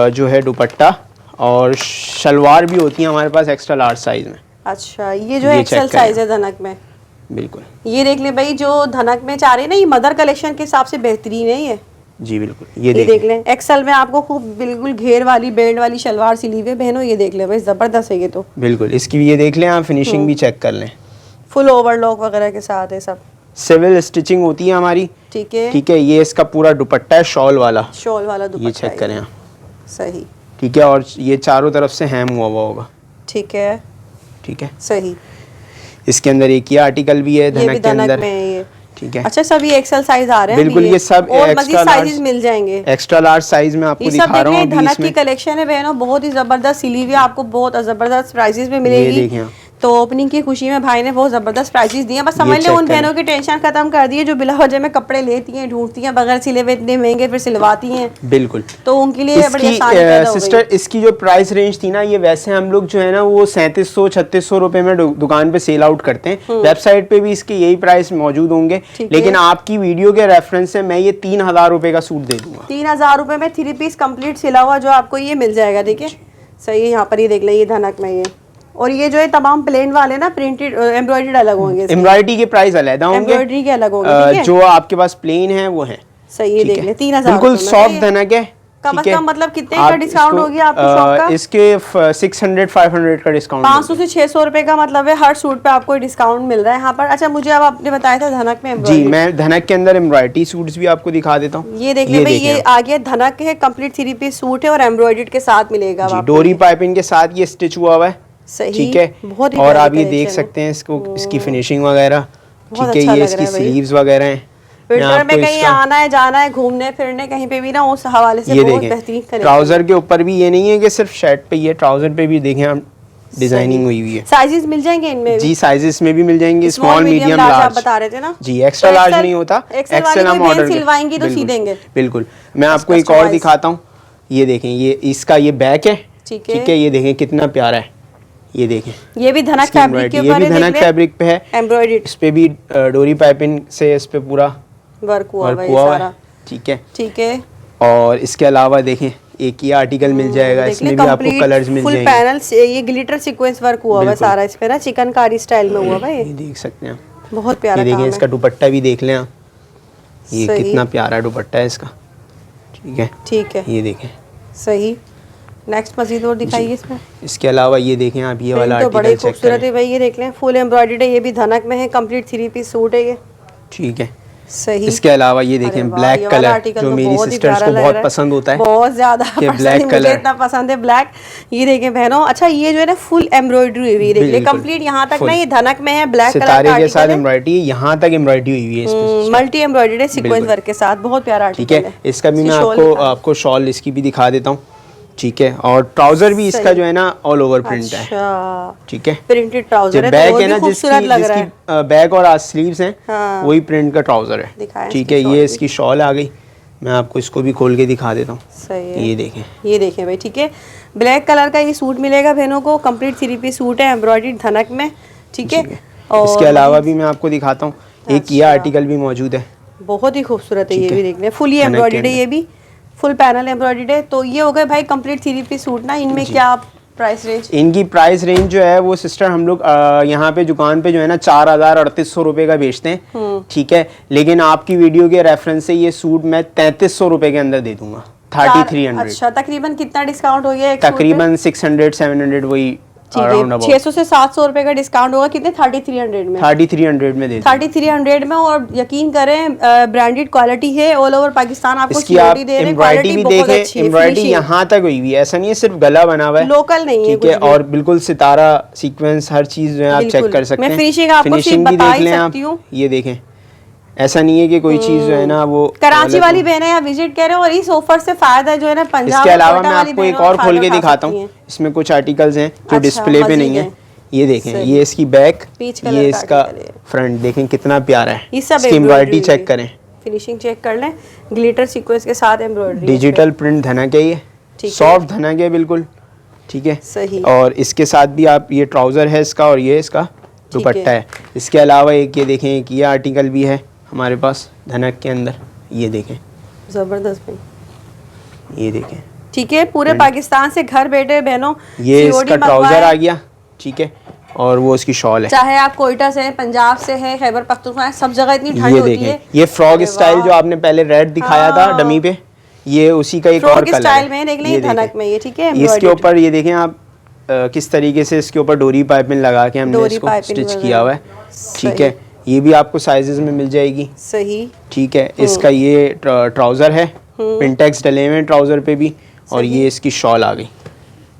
जो है दुपट्टा और शलवार भी होती है हमारे पास एक्स्ट्रा लार्ज साइज में। अच्छा, ये जो है ये एक्सेल check करें। साइज है धनक में। बिल्कुल। ये देख ले भाई, जो धनक में चाह रहे हैं ना, ये मदर कलेक्शन के हिसाब से बेहतरीन है ये। जी बिल्कुल, ये देख लें, एक्सेल में आपको खूब बिल्कुल घेर वाली बेल्ट वाली शलवार सिली हुई है बहनों। ये देख ले भाई, जबरदस्त है ये तो। बिल्कुल, इसकी भी ये देख लें आप, फिनिशिंग भी चेक कर लें। फुल ओवरलॉक वगैरह के साथ है सब। सिविल स्टिचिंग होती है हमारी। ठीक है। ठीक है, ये इसका पूरा दुपट्टा है, शॉल वाला। शॉल वाला दुपट्टा ये चेक है। करें आप। सही। ठीक है, और ये चारों तरफ से हैम हुआ हुआ होगा। ठीक है। ठीक है, सही। इसके अंदर एक ये आर्टिकल भी है ये भी धनक के धनक अंदर। में है ये। ठीक है, अच्छा, सभी एक्सेल साइज आ रहे हैं बिल्कुल, अभी ये सब और extra मजीद large- साइजेस मिल जाएंगे। एक्स्ट्रा लार्ज साइज में आपको ये सब दिखा देख रहा हूँ लें, अभी धनक इसमें। की कलेक्शन है बहनों, बहुत ही जबरदस्त सिली हुई है, आपको बहुत जबरदस्त प्राइसेस में ये मिलेगी। देखें आप। तो ओपनिंग की खुशी में भाई ने बहुत जबरदस्त प्राइसेस दिए हैं। बस समझ ये ले, उन check करें। बहनों की टेंशन खत्म कर दी है जो बिला वजह में कपड़े लेती हैं, ढूंढती हैं बगैर सिले हुए, इतने महंगे फिर सिलवाती हैं। बिल्कुल, तो उनके लिए बड़ी इसकी आसानी पैदा हो गई। सिस्टर, इसकी जो प्राइस रेंज थी ना, ये वैसे हम लोग जो है ना वो 3700-3600 रुपए में दुकान पे सेल आउट करते हैं। वेबसाइट पे भी इसके यही प्राइस मौजूद होंगे, ठीक लेकिन है। आपकी वीडियो के रेफरेंस से मैं ये 3000 रुपए का सूट दे दूंगा। 3000 रुपए में 3 पीस कंप्लीट सिला हुआ जो आपको ये मिल जाएगा। देखिए, सही है, यहाँ पर ये देख ले, ये धनक में ये। और ये जो है तमाम प्लेन वाले ना, प्रिंटेड एम्ब्रॉयडर्ड अलग होंगे। एम्ब्रॉयडरी के प्राइस अलग होंगे, एम्ब्रॉयडरी के अलग होंगे। ठीक है? जो आपके पास प्लेन है वो है। सही है, ठीक देख है। ले, 3000 बिल्कुल रुपए में सॉफ्ट ये। धनक है। कम ठीक से है? कम मतलब कितने का आप डिस्काउंट इसको, हो गया आपकी शॉप का? इसके 600-500 का डिस्काउंट 500 से 600 रुपए का मतलब है, हर सूट पे आपको डिस्काउंट मिल रहा है यहाँ पर। अच्छा, मुझे अब आपने बताया था धनक में जी, एम्ब्रॉयडरी। मैं धनक के अंदर एम्ब्रॉयडरी सूट्स भी आपको दिखा देता हूँ। ये देख ले भाई, देखें ये आप। आ गया धनक है, कंप्लीट 3 पीस सूट है और एम्ब्रॉयडर्ड के साथ मिलेगा अब जी, आपको डोरी ये। पाइपिंग के साथ ये स्टिच हुआ हुआ है। सही। ठीक है, बहुत ही और प्यारी आप ये देख collection सकते हैं इसको, इसकी फिनिशिंग वगैरह। बहुत ठीक है, अच्छा ये लग इसकी रहा है भाई। स्लीव्स वगैरह हैं। मैं विंटर आपको में कहीं इसका- आना है, जाना है, घूमने फिरने कहीं पे भी ना, उस हवाले से ये बहुत देखें, बेहतरीन collection ट्राउजर के ऊपर भी ये नहीं है कि सिर्फ शर्ट पे ही है, ट्राउजर पे भी देखें आप डिजाइनिंग हुई हुई है। साइजेस मिल जाएंगे इनमें भी? जी, साइजेस में भी मिल जाएंगे, स्मॉल स्मॉल मीडियम लार्ज आप लार्ज। बता रहे थे ना? जी, एक्स्ट्रा तो लार्ज एक्सेल- नहीं होता, एक्सेल वाली हम कोई ऑर्डर बेल सिलवाएंगी तो सी देंगे। बिल्कुल। मैं आपको एक और Customize। दिखाता हूँ, ये देखें, ये इसका ये बैक है। ठीक है। ठीक है, ये देखें कितना प्यारा है, ये देखें। ये भी धनक इसकी फैब्रिक के embroidery, ये ऊपर भी है, धनक देख ले। फैब्रिक पे है। एम्ब्रॉयडर्ड इस पे भी डोरी पाइपिंग से इस पे पूरा वर्क हुआ वर्क हुआ है हुआ हुआ सारा। है। ठीक है, ठीक है। और इसके अलावा देखें एक ये आर्टिकल मिल जाएगा, देख ले, इसमें भी आपको complete कलर्स मिल फुल जाएंगे। पैनल से ये ग्लिटर सीक्वेंस वर्क हुआ हुआ है बिल्कुल। सारा इस पे ना, चिकनकारी स्टाइल में हुआ हुआ है ये देख सकते हैं आप, बहुत प्यारा ये देखें, काम इसका है। दुपट्टा भी देख लें आप, ये सही। कितना प्यारा दुपट्टा है इसका। ठीक है, ठीक है, ये देखें। सही। नेक्स्ट मजीद और दिखाइए इसमें। इसके अलावा ये देखें आप, ये वाला प्रिंट तो बड़े आर्टिकल चेक खूबसूरत करें। है भाई, ये देख लें, फुल एम्ब्रॉयडर्ड है, ये भी धनक में है, कंप्लीट 3 पीस सूट है ये। ठीक है, सही। इसके अलावा ये अरे देखें वाह, ये ब्लैक वाला कलर, आर्टिकल जो तो मेरी बहुत ही सिस्टर्स प्यारा को लग बहुत रहा है। पसंद होता है, बहुत ज्यादा ये पसंद black है, मुझे कलर। इतना पसंद है ब्लैक। ये देखें बहनों, अच्छा ये जो है ना फुल एम्ब्रॉयडरी हुई है, देख ले बिल्कुल, कंप्लीट यहाँ तक full। ना, ये धनक में है, ब्लैक कलर सितारे का के साथ आर्टिकल है, एम्ब्रॉयडरी, यहाँ तक एम्ब्रॉयडरी हुई हुई है इस पे। मल्टी एम्ब्रॉयडर्ड है सीक्वेंस बिल्कुल। वर्क के साथ, बहुत प्यारा ठीक आर्टिकल है, इसका भी इसकी मैं शॉल दिखा। आपको शॉल इसकी भी दिखा देता हूँ। ठीक है। और ट्राउजर भी इसका जो है ना ऑल ओवर प्रिंट है। अच्छा, ठीक है, प्रिंटेड ट्राउजर है, बैक तो है ना खूबसूरत लग रहा है। बैक और स्लीव्स हैं, हाँ। वही प्रिंट का ट्राउजर है। ठीक है, ये इसकी शॉल आ गई। मैं आपको इसको भी खोल के दिखा देता हूँ। सही है, ये देखें भाई। ठीक है, ब्लैक कलर का ये सूट मिलेगा बहनों को, कंप्लीट 3 पीस सूट है, एम्ब्रॉयडरी धनक में। ठीक है, और इसके अलावा भी मैं आपको दिखाता हूँ, एक ये आर्टिकल भी मौजूद है, बहुत ही खूबसूरत है। ये भी देख लें, फुल ये एम्ब्रॉयडरी है, ये भी फुल पैनल एम्ब्रॉयडरी है। तो ये हो गए भाई कंप्लीट 3 पीस सूट ना। इनमें क्या प्राइस रेंज? इनकी प्राइस रेंज जो है वो सिस्टर हम लोग यहाँ पे दुकान पे जो है ना 4,3800 रुपये का बेचते हैं। ठीक है, लेकिन आपकी वीडियो के रेफरेंस से ये सूट मैं 3300 रुपये के अंदर दे दूंगा, 3300। अच्छा, तकरीबन कितना डिस्काउंट हो गया? तकरीबन 600-700 वही। 600 से 700 रुपए का डिस्काउंट होगा। कितने? 3300 में। 3300 में दे 3300 में। और यकीन करें ब्रांडेड क्वालिटी है, ऑल ओवर पाकिस्तान आपको सिक्योरिटी दे रहे हैं। एम्ब्रॉयडरी भी देखें, एम्ब्रॉयडरी यहाँ तक हुई हुई है, ऐसा नहीं है सिर्फ गला बना हुआ है, लोकल नहीं है। ठीक है, और बिल्कुल सितारा सीक्वेंस हर चीज जो है आप चेक कर सकते हैं। मैं फिनिशिंग भी देख लें आप, ये देखें, ऐसा नहीं है कि कोई चीज जो है ना वो कराची वाली बहनें यहाँ विजिट करें, और इस ऑफर से फायदा जो है ना पंजाब। इसके अलावा मैं आपको एक और खोल के दिखाता हूँ, इसमें कुछ आर्टिकल्स हैं जो डिस्प्ले पे नहीं है। ये देखें, ये इसकी बैक, ये इसका फ्रंट, देखें कितना प्यारा है। इसकी एम्ब्रॉयडरी चेक करें, फिनिशिंग चेक कर लें, ग्लिटर सीक्वेंस के साथ एम्ब्रॉयडरी, डिजिटल प्रिंट धनक है, ये सॉफ्ट धनक है बिल्कुल। ठीक है, सही। और इसके साथ भी आप, ये ट्राउजर है इसका और ये इसका दुपट्टा है। इसके अलावा एक ये देखें, एक ये आर्टिकल भी है हमारे पास धनक के अंदर, ये देखें, जबरदस्त भाई, ये देखें। ठीक है, पूरे पाकिस्तान से घर बैठे बहनों ये इसका ट्राउजर आ गया। ठीक है, और वो उसकी शॉल है। चाहे आप कोयटा से, पंजाब से है, खैबर पख्तूनख्वा, सब जगह इतनी ठंड होती है। ये फ्रॉक स्टाइल जो आपने पहले रेड दिखाया था डमी पे, ये उसी का एक और कलर स्टाइल में देख लें, धनक में ये। ठीक है, इसके ऊपर ये देखें आप किस तरीके से इसके ऊपर डोरी पाइपिंग लगा के हमने इसको स्टिच किया हुआ है। ठीक है, ये भी आपको साइजेस में मिल जाएगी। सही। ठीक है, इसका ये ट्राउजर है, पिंटेक्स डले हुए ट्राउजर पे भी, और ये इसकी शॉल आ गई।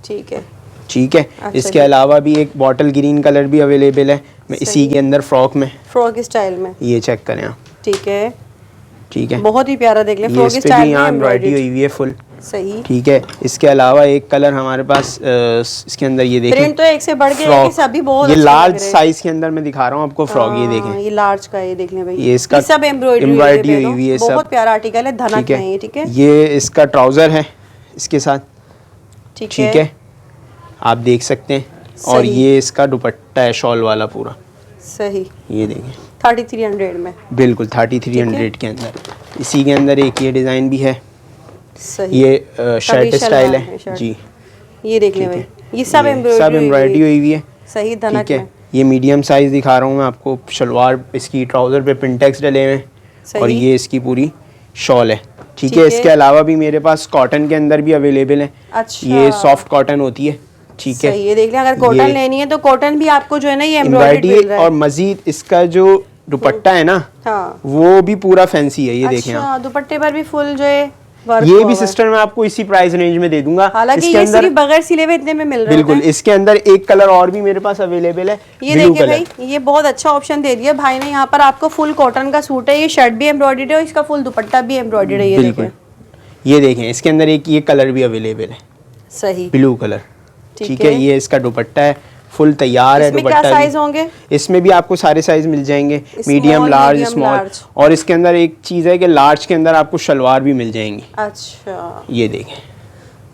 ठीक है, ठीक है। इसके अलावा भी एक बॉटल ग्रीन कलर भी अवेलेबल है, मैं इसी के अंदर फ्रॉक में, फ्रॉक स्टाइल में, ये चेक करें आप। ठीक है, ठीक है, बहुत ही प्यारा देख लें, फ्रॉक स्टाइल में एम्ब्रॉयडरी हुई हुई है फुल। सही। ठीक है, इसके अलावा एक कलर हमारे पास इसके अंदर, ये देखें, प्रिंट तो एक से बढ़ के एक, सभी बहुत ये लार्ज साइज के अंदर मैं दिखा रहा हूँ आपको फ्रॉक, ये देखें, ये लार्ज का, ये देख लें भाई, ये इसका सब एम्ब्रॉयडरी हुई हुई है, बहुत प्यारा आर्टिकल है, धनक में ये। ठीक है, ये इसका ट्राउजर है इसके साथ। ठीक है, आप देख सकते हैं, और ये इसका दुपट्टा है शॉल वाला पूरा। सही। ये देखें 3300 में, बिल्कुल 3300 के अंदर। इसी के अंदर एक ये डिजाइन भी है। सही। ये शर्ट स्टाइल है जी, ये देख लें भाई, ये सब एम्ब्रॉयडरी हुई हुई है। सही, धनक में। ये मीडियम साइज दिखा रहा हूँ मैं आपको, शलवार इसकी, ट्राउजर पे पिंटेक्स डले हुए, और ये इसकी पूरी शॉल है। ठीक है, इसके अलावा भी मेरे पास कॉटन के अंदर भी अवेलेबल है। अच्छा। ये सॉफ्ट कॉटन होती है। ठीक है, ये देख लें, अगर कॉटन लेनी है तो कॉटन भी आपको जो है ना ये एम्ब्रॉयडरी मिल रहा है। और मजीद इसका जो दुपट्टा है ना, हाँ, वो भी पूरा फैंसी है। ये देखें आप, दुपट्टे पर भी फुल जो है ये भी सिस्टर मैं आपको इसी प्राइस रेंज में दे दूंगा। हालांकि ये सिर्फ बगैर सिले हुए इतने में मिल रहा है। बिल्कुल, इसके अंदर एक कलर और भी मेरे पास अवेलेबल है, ये देखिए भाई, ये बहुत अच्छा ऑप्शन दे दिया भाई ने। यहाँ पर आपको फुल कॉटन का सूट है, ये शर्ट भी एम्ब्रॉयडर्ड है और इसका फुल दुपट्टा भी एम्ब्रॉयडर्ड है। ये देखें, इसके अंदर एक ये कलर भी अवेलेबल है। सही, ब्लू कलर। ठीक है, ये इसका दुपट्टा है, फुल तैयार है दुपट्टा। क्या साइज होंगे इसमें भी? आपको सारे साइज मिल जाएंगे, मीडियम, लार्ज, स्मॉल। और इसके अंदर एक चीज है कि लार्ज के अंदर आपको शलवार भी मिल जाएंगी। अच्छा, ये देखें,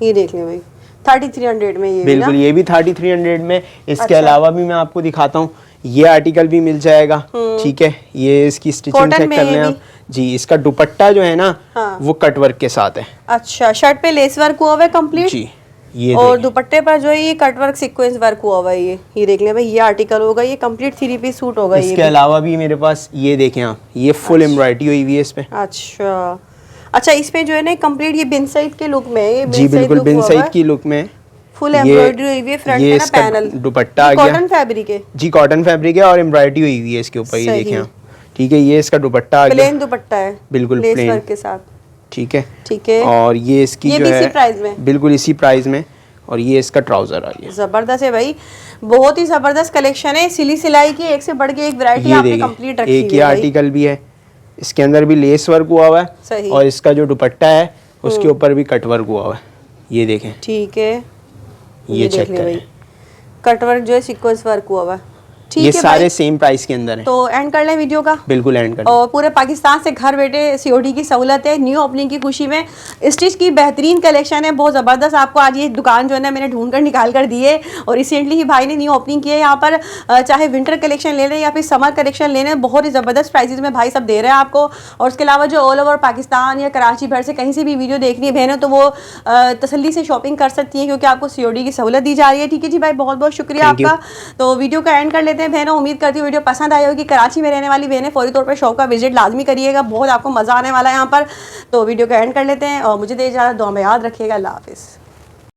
ये देख लें भाई, 3300 में ये बिल्कुल, ये भी 3300 में। इसके अलावा भी मैं आपको दिखाता हूँ, ये आर्टिकल भी मिल जाएगा। ठीक है, ये इसकी स्टिचिंग चेक कर लें आप जी। इसका दुपट्टा जो है ना, वो कटवर्क के साथ है। अच्छा, शर्ट पे लेस वर्क हुआ हुआ है कंप्लीट जी, ये और दुपट्टे पर जो है ये कटवर्क सीक्वेंस वर्क हुआ हुआ है। ये देख लें भाई, ये आर्टिकल होगा, ये कंप्लीट 3 पीस सूट होगा। इसके अलावा भी मेरे पास ये देखें आप, ये फुल एम्ब्रॉयडरी हुई हुई है इस पे। अच्छा, इसमें जो है ना कंप्लीट ये बिन साइड के लुक में है। जी बिल्कुल, बिन साइड की लुक में फुल एम्ब्रॉयडरी हुई हुई है। फ्रंट पे ना पैनल, दुपट्टा आ गया, कॉटन फैब्रिक है जी, कॉटन फैब्रिक है और एम्ब्रॉयडरी हुई हुई है इसके ऊपर। ये देखें आप, ठीक है, ये इसका दुपट्टा आ गया, प्लेन दुपट्टा है, बिल्कुल प्लेन वर्क के साथ। ठीक है, ठीक है, और ये इसकी जो है प्राइस में, बिल्कुल इसी प्राइस में। और ये इसका ट्राउजर आ गया। जबरदस्त है भाई, बहुत ही जबरदस्त कलेक्शन है। सिली सिलाई की एक से बढ़ के एक वैरायटी आपने कंप्लीट रखी है। एक ये आर्टिकल भी है, इसके अंदर भी लेस वर्क हुआ हुआ है, और इसका जो दुपट्टा है उसके ऊपर भी कट वर्क हुआ हुआ है। ये देखें, ठीक है, ये चेक देख ले भाई, करें, कटवर्क जो है सीक्वेंस वर्क हुआ हुआ है। ये सारे सेम प्राइस के अंदर है। तो एंड कर लें वीडियो का, बिल्कुल एंड कर। और पूरे पाकिस्तान से घर बैठे सीओडी की सहूलत है। न्यू ओपनिंग की खुशी में स्टिच की बेहतरीन कलेक्शन है, बहुत ज़बरदस्त। आपको आज ये दुकान जो है ना मैंने ढूंढ कर निकाल कर दी है, और रिसेंटली ही भाई ने न्यू ओपनिंग की है यहाँ पर। चाहे विंटर कलेक्शन ले लें या फिर समर कलेक्शन ले लें, बहुत ही ज़बरदस्त प्राइसेस में भाई सब दे रहे हैं आपको। और उसके अलावा जो ऑल ओवर पाकिस्तान या कराची भर से कहीं से भी वीडियो देखनी है बहनों, तो वो तसल्ली से शॉपिंग कर सकती हैं, क्योंकि आपको सीओडी की सहूलत दी जा रही है। ठीक है जी भाई, बहुत बहुत शुक्रिया आपका। तो वीडियो का एंड कर लेते हैं बहनों। उम्मीद करती हूँ वीडियो पसंद आई होगी। कराची में रहने वाली बहनें फौरी तौर पर शॉप का विजिट लाजमी करिएगा, बहुत आपको मज़ा आने वाला है यहाँ पर। तो वीडियो का एंड कर लेते हैं, और मुझे दे इजाज़त, दुआ में याद रखिएगा। अल्लाह हाफिज़।